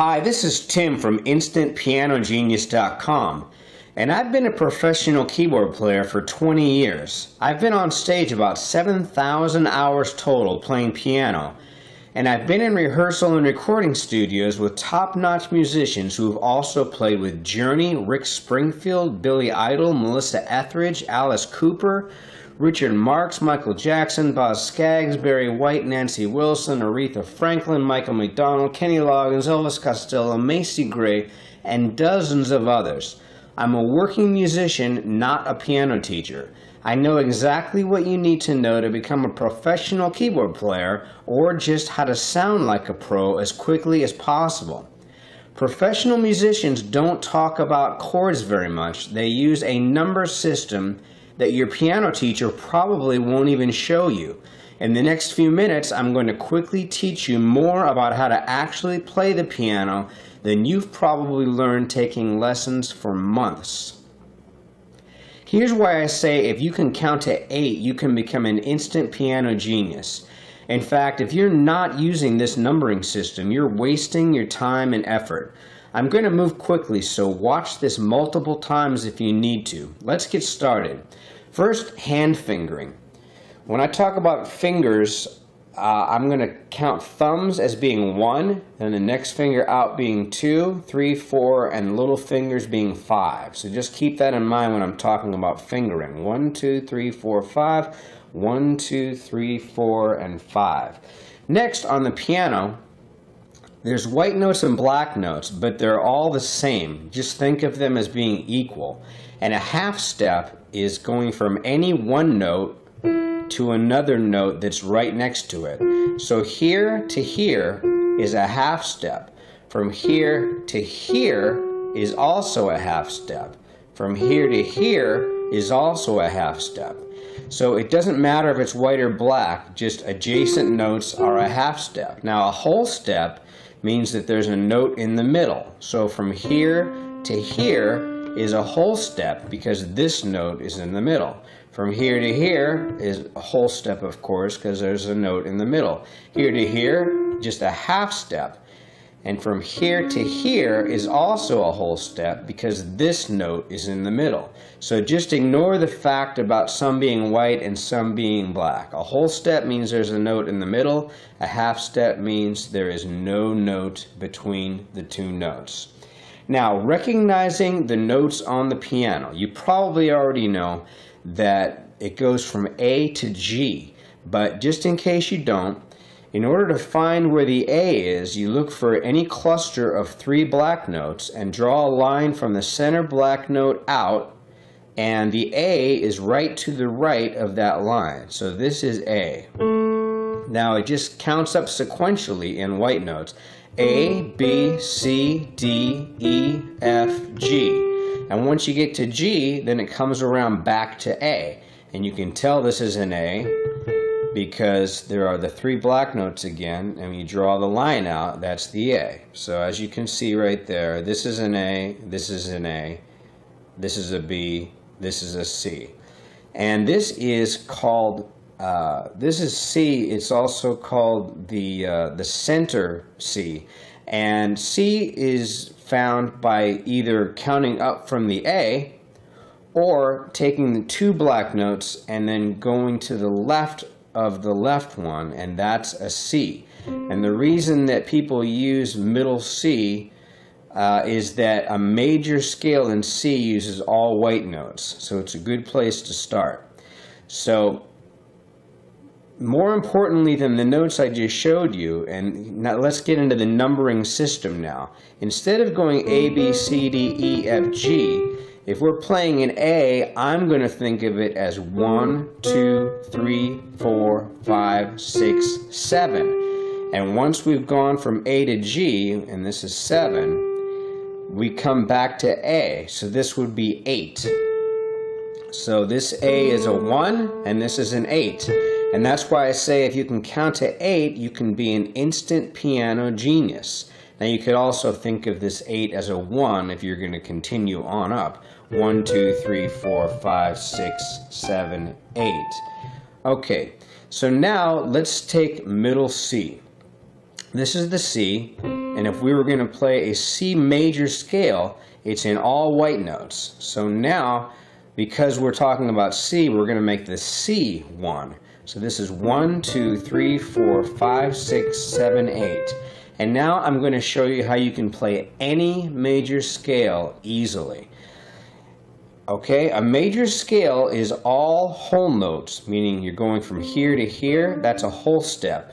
Hi, this is Tim from InstantPianoGenius.com, and I've been a professional keyboard player for 20 years. I've been on stage about 7,000 hours total playing piano, and I've been in rehearsal and recording studios with top-notch musicians who have also played with Journey, Rick Springfield, Billy Idol, Melissa Etheridge, Alice Cooper, Richard Marx, Michael Jackson, Boz Scaggs, Barry White, Nancy Wilson, Aretha Franklin, Michael McDonald, Kenny Loggins, Elvis Costello, Macy Gray, and dozens of others. I'm a working musician, not a piano teacher. I know exactly what you need to know to become a professional keyboard player, or just how to sound like a pro as quickly as possible. Professional musicians don't talk about chords very much. They use a number system that your piano teacher probably won't even show you. In the next few minutes, I'm going to quickly teach you more about how to actually play the piano than you've probably learned taking lessons for months. Here's why I say if you can count to 8, you can become an instant piano genius. In fact, if you're not using this numbering system, you're wasting your time and effort. I'm going to move quickly, so watch this multiple times if you need to. Let's get started. First, hand fingering. When I talk about fingers, I'm going to count thumbs as being 1, and the next finger out being 2, 3, 4, and little fingers being 5. So just keep that in mind when I'm talking about fingering. 1, 2, 3, 4, 5. 1, 2, 3, 4, and 5. Next, on the piano, there's white notes and black notes, but they're all the same. Just think of them as being equal. And a half step is going from any one note to another note that's right next to it. So here to here is a half step. From here to here is also a half step. From here to here is also a half step. So it doesn't matter if it's white or black, just adjacent notes are a half step. Now a whole step means that there's a note in the middle. So from here to here is a whole step because this note is in the middle. From here to here is a whole step, of course, because there's a note in the middle. Here to here, just a half step. And from here to here is also a whole step because this note is in the middle. So just ignore the fact about some being white and some being black. A whole step means there's a note in the middle. A half step means there is no note between the two notes. Now, recognizing the notes on the piano, you probably already know that it goes from A to G, but just in case you don't, in order to find where the A is, you look for any cluster of 3 black notes and draw a line from the center black note out, and the A is right to the right of that line. So this is A. Now it just counts up sequentially in white notes. A, B, C, D, E, F, G. And once you get to G, then it comes around back to A. And you can tell this is an A because there are the 3 black notes again, and when you draw the line out, that's the A. So as you can see right there, this is an A, this is an A, this is a B, this is a C. And this is called, this is C, it's also called the center C. And C is found by either counting up from the A or taking the 2 black notes and then going to the left of the left one, and that's a C. And the reason that people use middle C is that a major scale in C uses all white notes, so it's a good place to start. So more importantly than the notes I just showed you, and now let's get into the numbering system now. Instead of going A, B, C, D, E, F, G, if we're playing an A, I'm going to think of it as 1, 2, 3, 4, 5, 6, 7. And once we've gone from A to G, and this is 7, we come back to A. So this would be 8. So this A is a 1, and this is an 8. And that's why I say if you can count to 8, you can be an instant piano genius. Now you could also think of this 8 as a 1 if you're going to continue on up. 1, 2, 3, 4, 5, 6, 7, 8. Okay, so now let's take middle C. This is the C, and if we were going to play a C major scale, it's in all white notes. So now, because we're talking about C, we're going to make the C 1. So this is 1, 2, 3, 4, 5, 6, 7, 8. And now I'm going to show you how you can play any major scale easily. Okay, a major scale is all whole notes, meaning you're going from here to here. That's a whole step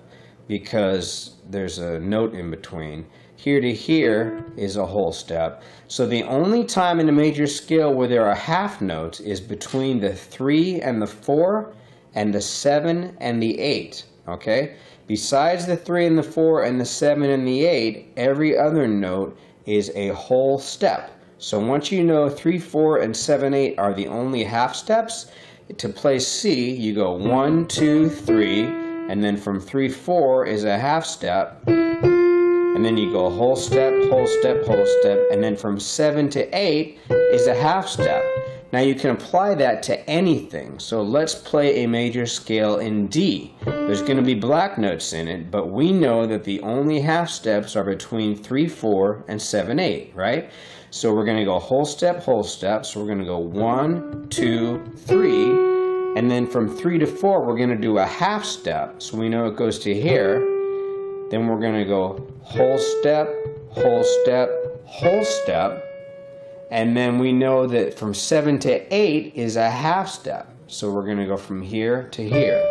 because there's a note in between. Here to here is a whole step. So the only time in a major scale where there are half notes is between the 3 and the 4 and the 7 and the 8. Okay? Besides the 3 and the 4 and the 7 and the 8, every other note is a whole step. So once you know 3, 4, and 7, 8 are the only half steps, to play C, you go 1, 2, 3, and then from 3, 4 is a half step, and then you go whole step, whole step, whole step, and then from 7 to 8 is a half step. Now you can apply that to anything. So let's play a major scale in D. There's going to be black notes in it, but we know that the only half steps are between 3, 4, and 7, 8, right? So we're going to go whole step, whole step. So we're going to go 1, 2, 3, and then from 3 to 4 we're going to do a half step. So we know it goes to here. Then we're going to go whole step, whole step, whole step. And then we know that from 7 to 8 is a half step. So we're going to go from here to here.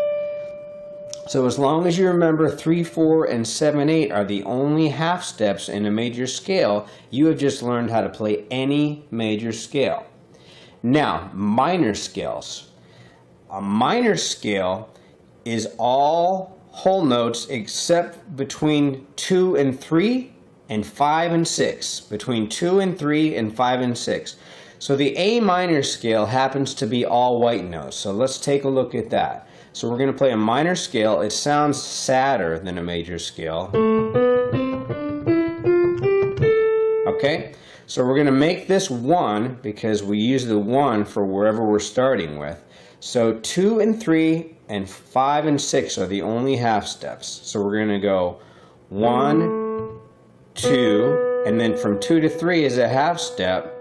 So as long as you remember 3, 4, and 7, 8 are the only half steps in a major scale, you have just learned how to play any major scale. Now, minor scales. A minor scale is all whole notes except between 2 and 3 and 5 and 6. Between 2 and 3 and 5 and 6. So the A minor scale happens to be all white notes. So let's take a look at that. So we're going to play a minor scale. It sounds sadder than a major scale. Okay? So we're going to make this 1 because we use the 1 for wherever we're starting with. So 2 and 3 and 5 and 6 are the only half steps. So we're going to go 1, 2, and then from 2 to 3 is a half step.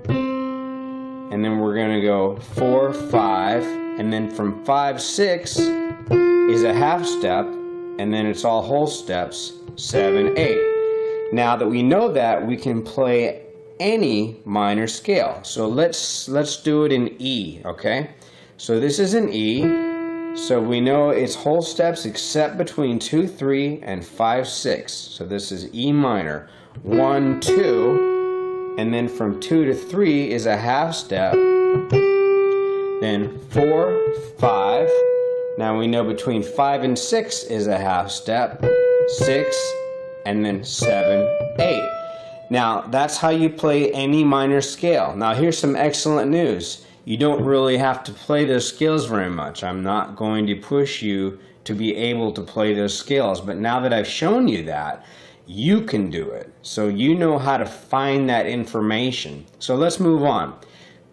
And then we're going to go 4, 5, and then from 5, 6 is a half step, and then it's all whole steps, 7, 8. Now that we know that, we can play any minor scale. So let's do it in E, okay? So this is an E. So we know it's whole steps except between 2, 3, and 5, 6. So this is E minor. 1, 2, and then from 2 to 3 is a half step. Then 4, 5. Now we know between 5 and 6 is a half step. 6, and then 7, 8. Now that's how you play any minor scale. Now here's some excellent news. You don't really have to play those scales very much. I'm not going to push you to be able to play those scales, but now that I've shown you that, you can do it. So you know how to find that information. So let's move on.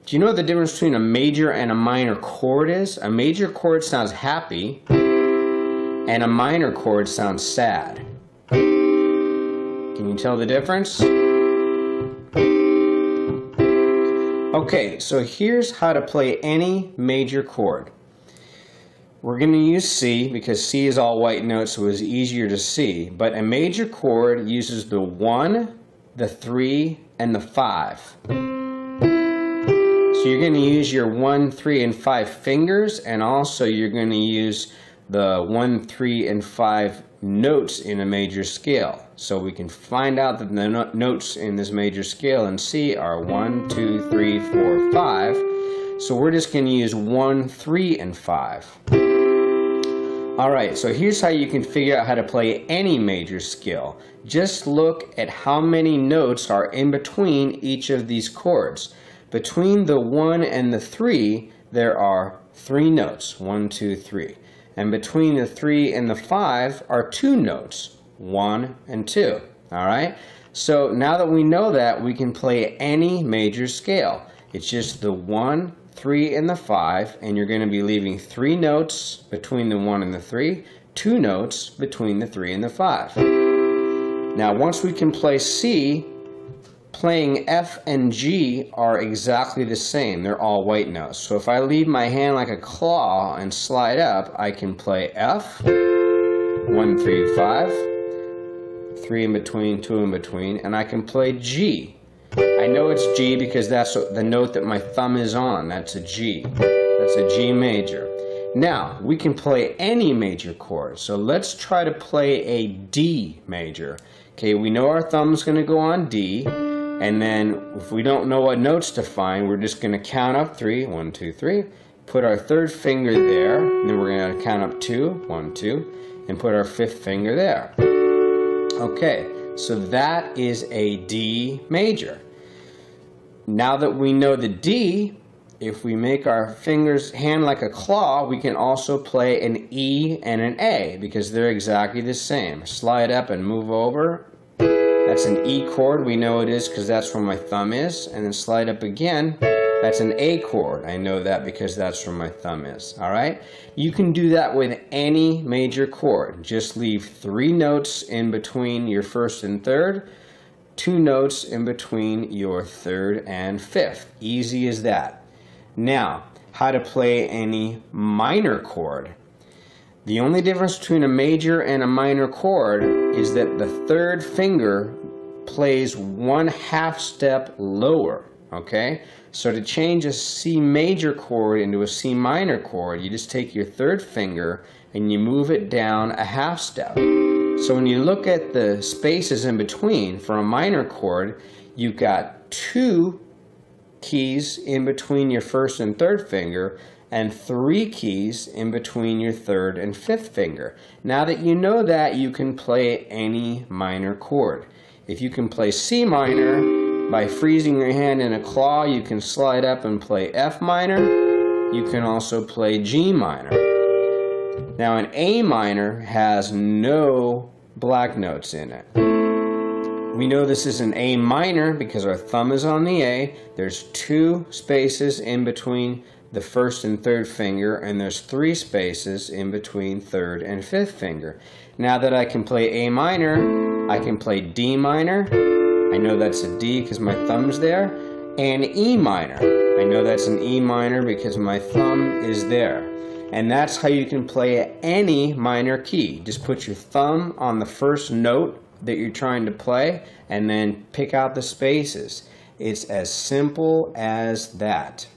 Do you know what the difference between a major and a minor chord is? A major chord sounds happy, and a minor chord sounds sad. Can you tell the difference? Okay, so here's how to play any major chord. We're going to use C because C is all white notes, so it's easier to see. But a major chord uses the 1, the 3, and the 5. So you're going to use your 1, 3, and 5 fingers, and also you're going to use the 1, 3, and 5 notes in a major scale. So we can find out that the notes in this major scale in C are 1, 2, 3, 4, 5. So we're just going to use 1, 3, and 5. Alright, so here's how you can figure out how to play any major scale. Just look at how many notes are in between each of these chords. Between the 1 and the 3, there are 3 notes. 1, 2, 3. And between the 3 and the 5 are 2 notes. 1 and 2. Alright? So now that we know that, we can play any major scale. It's just the 1, 3, and the 5, and you're going to be leaving 3 notes between the 1 and the 3, 2 notes between the 3 and the 5. Now once we can play C, playing F and G are exactly the same. They're all white notes. So if I leave my hand like a claw and slide up, I can play F, 1, 3, 5, 3 in between, 2 in between, and I can play G. I know it's G because that's the note that my thumb is on. That's a G. That's a G major. Now, we can play any major chord. So let's try to play a D major. Okay, we know our thumb's going to go on D. And then if we don't know what notes to find, we're just going to count up 3, 1, 2, 3. Put our third finger there. And then we're going to count up 2, 1, 2. And put our fifth finger there. Okay, so that is a D major. Now that we know the D, if we make our fingers hand like a claw, we can also play an E and an A because they're exactly the same. Slide up and move over. That's an E chord. We know it is because that's where my thumb is. And then slide up again. That's an A chord. I know that because that's where my thumb is. All right? You can do that with any major chord. Just leave 3 notes in between your first and third, 2 notes in between your third and fifth. Easy as that. Now, how to play any minor chord. The only difference between a major and a minor chord is that the third finger plays 1/2 step lower. Okay? So to change a C major chord into a C minor chord, you just take your third finger and you move it down 1/2 step. So when you look at the spaces in between for a minor chord, you've got 2 keys in between your first and third finger and 3 keys in between your third and fifth finger. Now that you know that, you can play any minor chord. If you can play C minor, by freezing your hand in a claw, you can slide up and play F minor. You can also play G minor. Now an A minor has no black notes in it. We know this is an A minor because our thumb is on the A. There's 2 spaces in between the first and third finger, and there's 3 spaces in between third and fifth finger. Now that I can play A minor, I can play D minor. I know that's a D because my thumb's there. And E minor. I know that's an E minor because my thumb is there. And that's how you can play any minor key. Just put your thumb on the first note that you're trying to play and then pick out the spaces. It's as simple as that.